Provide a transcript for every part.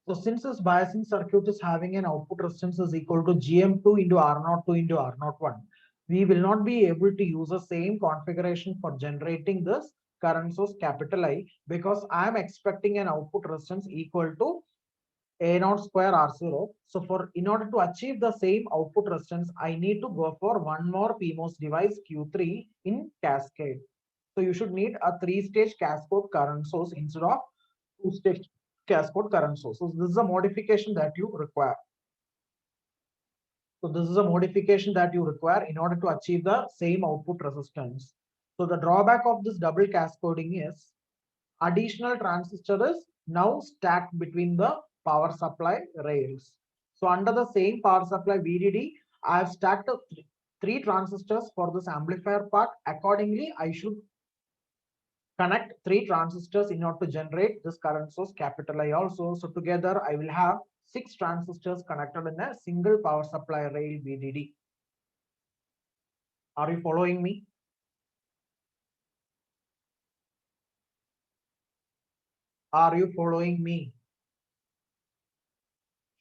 So since this biasing circuit is having an output resistance is equal to GM2 into R02 into R01, we will not be able to use the same configuration for generating this current source capital I, because I am expecting an output resistance equal to A naught square R0. So in order to achieve the same output resistance, I need to go for one more PMOS device Q3 in cascade. So you should need a three-stage cascade current source instead of two-stage cascade current source. So this is a modification that you require. So this is a modification that you require in order to achieve the same output resistance. So the drawback of this double cascading is additional transistor is now stacked between the power supply rails. So under the same power supply VDD, I have stacked three transistors for this amplifier part. Accordingly, I should connect three transistors in order to generate this current source capital I also. So together I will have 6 transistors connected in a single power supply rail VDD. Are you following me? Are you following me?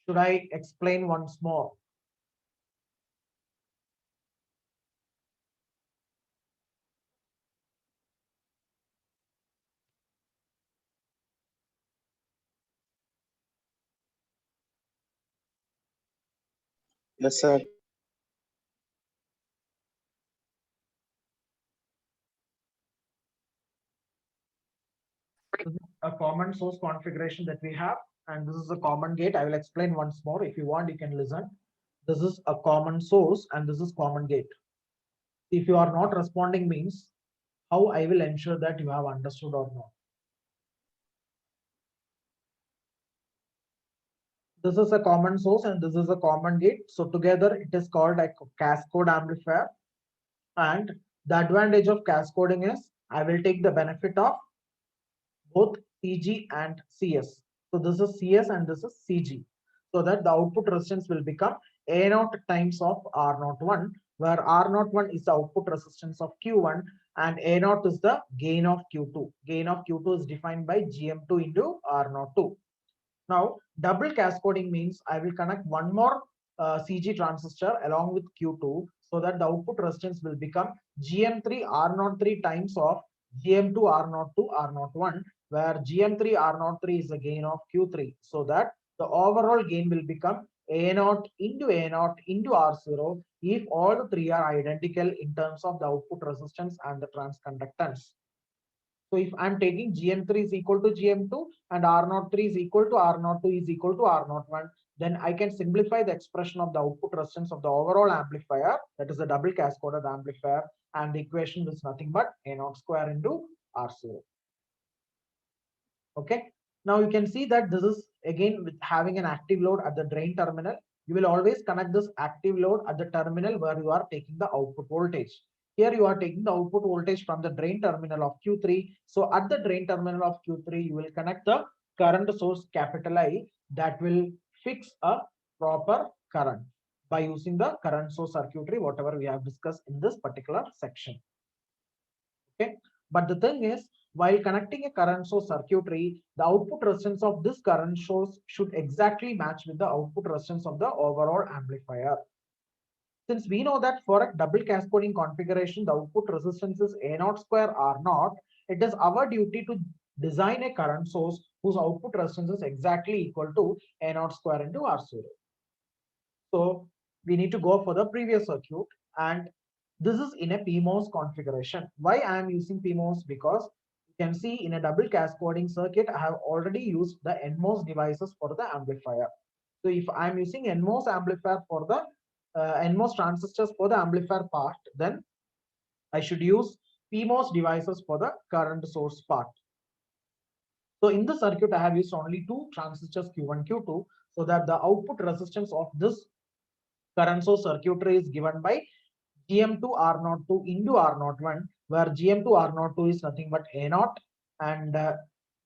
Should I explain once more? Yes, sir. This is a common source configuration that we have, and this is a common gate. I will explain once more. If you want, you can listen. This is a common source and this is common gate. If you are not responding means how I will ensure that you have understood or not. This is a common source and this is a common gate. So together it is called a cascade amplifier. And the advantage of cascading is I will take the benefit of both CG and CS. So this is CS and this is CG. So that the output resistance will become A0 times of R01, where R01 is the output resistance of Q1 and A0 is the gain of Q2. Gain of Q2 is defined by GM2 into R02. Now, double cascading means I will connect one more CG transistor along with Q2 so that the output resistance will become GM3 R03 times of GM2 R02 R01, where GM3 R03 is the gain of Q3, so that the overall gain will become A0 into A0 into R0 if all the three are identical in terms of the output resistance and the transconductance. So if I'm taking GM3 is equal to GM2 and R03 is equal to R02 is equal to R01, then I can simplify the expression of the output resistance of the overall amplifier, that is a double cascaded amplifier, and the equation is nothing but A0 square into R0. Okay. Now you can see that this is again with having an active load at the drain terminal. You will always connect this active load at the terminal where you are taking the output voltage. Here you are taking the output voltage from the drain terminal of Q3. So at the drain terminal of Q3, you will connect the current source capital I that will fix a proper current by using the current source circuitry, whatever we have discussed in this particular section. Okay. But the thing is, while connecting a current source circuitry, the output resistance of this current source should exactly match with the output resistance of the overall amplifier. Since we know that for a double cascading configuration, the output resistance is A0 square R0, it is our duty to design a current source whose output resistance is exactly equal to A0 square into R0. So we need to go for the previous circuit, and this is in a PMOS configuration. Why I am using PMOS? Because you can see in a double cascading circuit, I have already used the NMOS devices for the amplifier. So if I'm using NMOS amplifier for the NMOS transistors for the amplifier part, then I should use PMOS devices for the current source part. So in the circuit, I have used only two transistors Q1, Q2, so that the output resistance of this current source circuitry is given by GM2 R02 into R01, where GM2 R02 is nothing but A0. And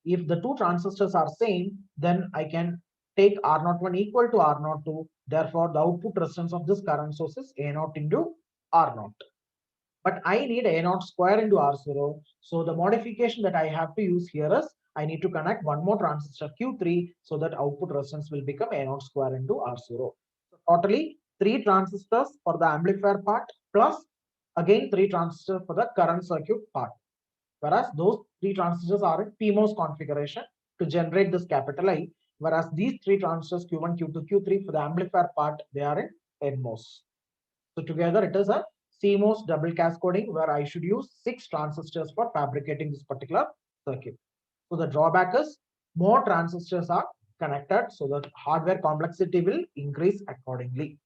if the two transistors are same, then I can take R01 equal to R02. Therefore, the output resistance of this current source is A0 into R0. But I need A0 square into R0. So the modification that I have to use here is I need to connect one more transistor Q3 so that output resistance will become A0 square into R0. So totally 3 transistors for the amplifier part plus again 3 transistors for the current circuit part. Whereas those 3 transistors are in PMOS configuration to generate this capital I, whereas these 3 transistors Q1, Q2, Q3 for the amplifier part, they are in NMOS. So together it is a CMOS double cascoding where I should use 6 transistors for fabricating this particular circuit. So the drawback is more transistors are connected, so the hardware complexity will increase accordingly.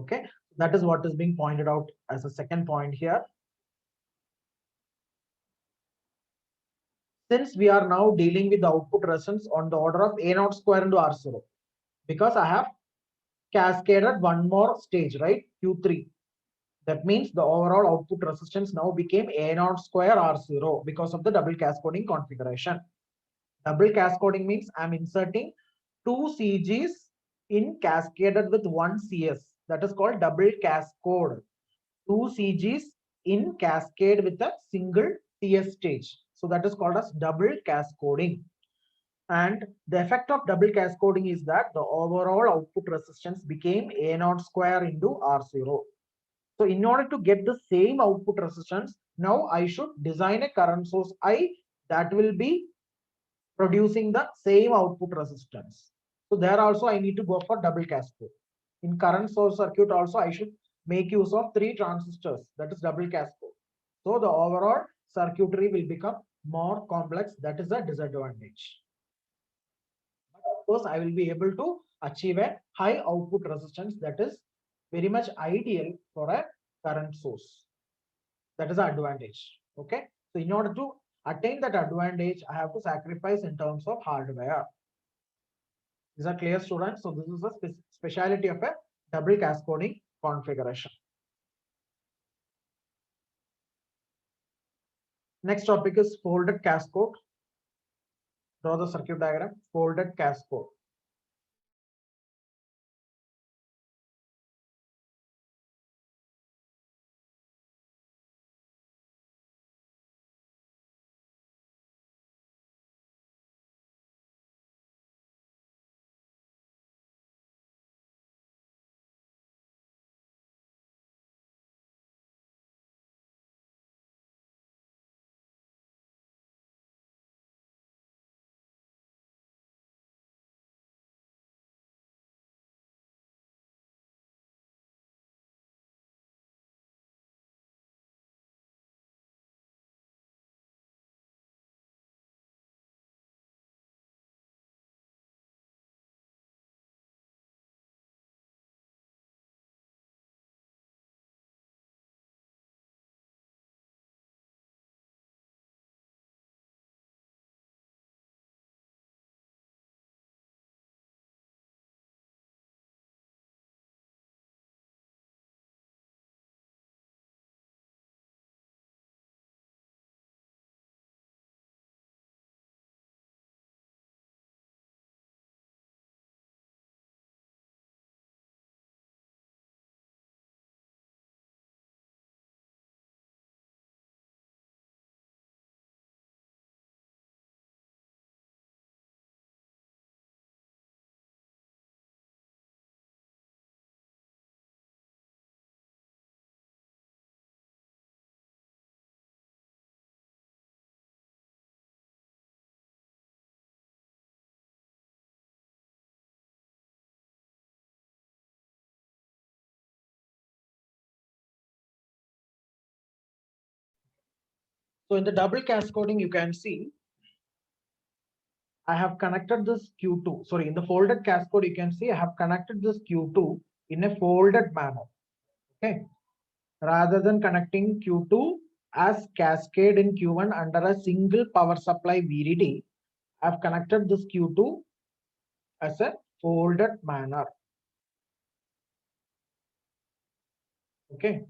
Okay, that is what is being pointed out as a second point here. Since we are now dealing with the output resistance on the order of A0 square into R0, because I have cascaded one more stage, right? Q3. That means the overall output resistance now became A0 square R0 because of the double cascoding configuration. Double cascoding means I'm inserting 2 CGs in cascaded with 1 CS. That is called double cascode. 2 CGs in cascade with a single TS stage. So that is called as double cascoding. And the effect of double cascoding is that the overall output resistance became A0 square into R0. So in order to get the same output resistance, now I should design a current source I that will be producing the same output resistance. So there also I need to go for double cascode. In current source circuit also I should make use of 3 transistors, that is double cascode. So the overall circuitry will become more complex, that is a disadvantage. But of course I will be able to achieve a high output resistance that is very much ideal for a current source. That is an advantage. Okay. So in order to attain that advantage, I have to sacrifice in terms of hardware. Is that clear, students? So this is a speciality of a double cascoding configuration. Next topic is folded cascode. Draw the circuit diagram. Folded cascode. So in the double cascoding, you can see I have connected this Q2. Sorry, in the folded cascode, you can see I have connected this Q2 in a folded manner. Okay. Rather than connecting Q2 as cascade in Q1 under a single power supply VDD, I have connected this Q2 as a folded manner. Okay.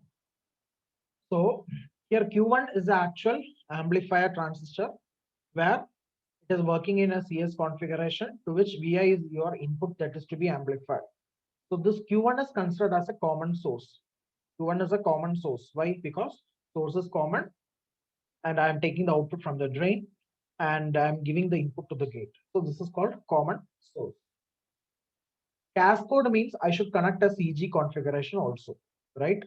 So here Q1 is the actual amplifier transistor where it is working in a CS configuration to which Vi is your input that is to be amplified. So this Q1 is considered as a common source. Q1 is a common source. Why? Because source is common. and I'm taking the output from the drain and I'm giving the input to the gate. So this is called common source. Cascode means I should connect a CG configuration also, right?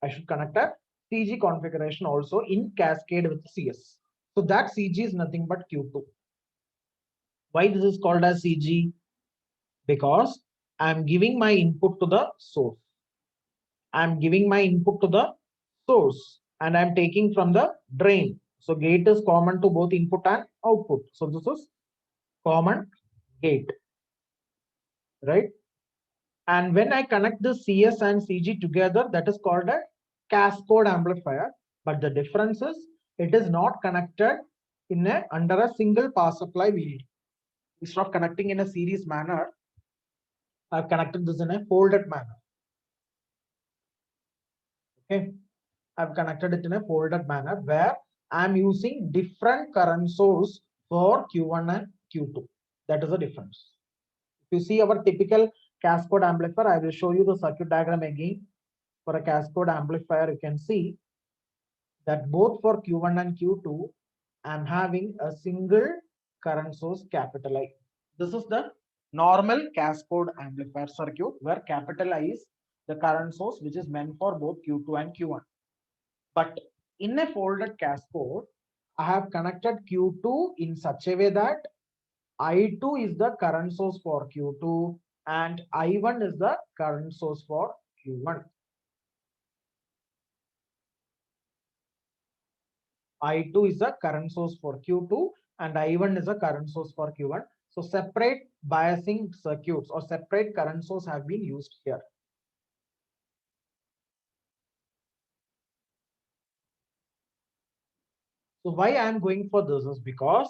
I should connect a CG configuration also in cascade with CS. So that CG is nothing but Q2. Why this is called as CG? Because I'm giving my input to the source. I'm giving my input to the source and I'm taking from the drain. So gate is common to both input and output. So this is common gate, right? And when I connect the CS and CG together, that is called a cascode amplifier. But the difference is it is not connected in a under a single power supply wheel. Instead of connecting in a series manner, I've connected this in a folded manner. Okay, I've connected it in a folded manner where I'm using different current source for Q1 and Q2. That is the difference. If you see our typical cascode amplifier, I will show you the circuit diagram again. For a cascode amplifier, you can see that both for Q1 and Q2, I'm having a single current source capital I. This is the normal cascode amplifier circuit where capital I is the current source which is meant for both Q2 and Q1. But in a folded cascode, I have connected Q2 in such a way that I2 is the current source for Q2 and I1 is the current source for Q1. I2 is the current source for Q2 and I1 is the current source for Q1. So separate biasing circuits or separate current source have been used here. So why I am going for this is because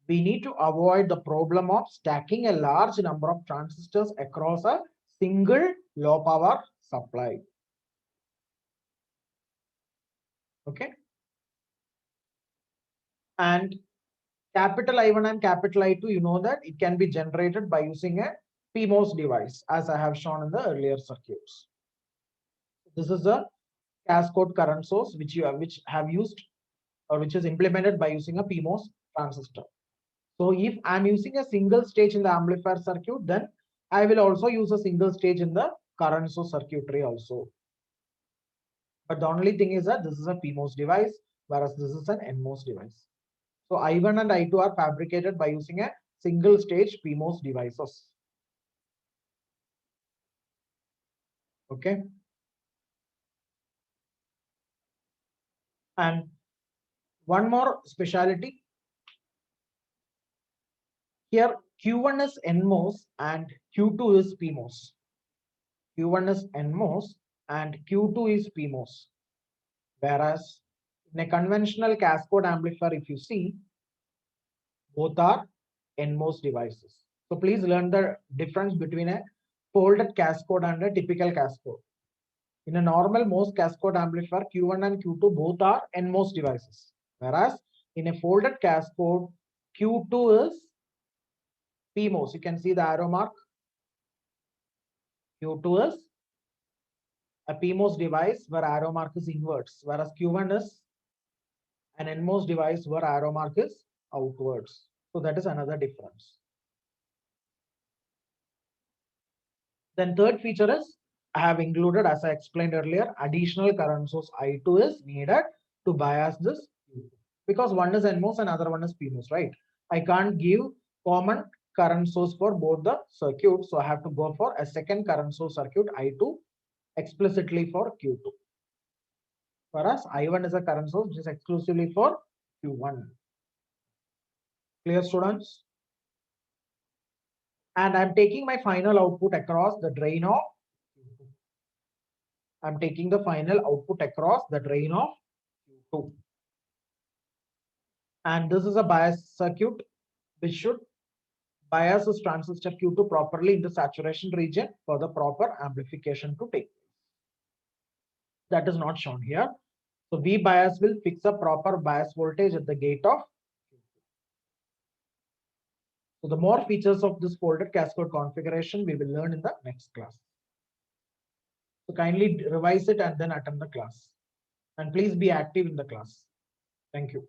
we need to avoid the problem of stacking a large number of transistors across a single low power supply. Okay. And capital I1 and capital I2, you know that it can be generated by using a PMOS device, as I have shown in the earlier circuits. This is a cascode current source which have used or which is implemented by using a PMOS transistor. So if I'm using a single stage in the amplifier circuit, then I will also use a single stage in the current source circuitry also. But the only thing is that this is a PMOS device, whereas this is an NMOS device. So I1 and I2 are fabricated by using a single stage PMOS devices. Okay. And one more speciality. Here Q1 is NMOS and Q2 is PMOS. Q1 is NMOS and Q2 is PMOS. Whereas in a conventional cascode amplifier, if you see, both are NMOS devices. So please learn the difference between a folded cascode and a typical cascode. In a normal MOS cascode amplifier, Q1 and Q2 both are NMOS devices. Whereas in a folded cascode, Q2 is PMOS. You can see the arrow mark. Q2 is a PMOS device where arrow mark is inwards, whereas Q1 is an NMOS device where arrow mark is outwards. So that is another difference. Then third feature is I have included, as I explained earlier, additional current source I2 is needed to bias this because one is NMOS and other one is PMOS, right? I can't give common current source for both the circuits, so I have to go for a second current source circuit I2 explicitly for Q2. Whereas I1 is a current source which is exclusively for Q1. Clear, students? And I'm taking my final output across the drain of Q2. I'm taking the final output across the drain of Q2. And this is a bias circuit which should bias this transistor Q2 properly in the saturation region for the proper amplification to take place. That is not shown here. So V bias will fix a proper bias voltage at the gate of Q2. So the more features of this folded cascode configuration we will learn in the next class. So kindly revise it and then attend the class. And please be active in the class. Thank you.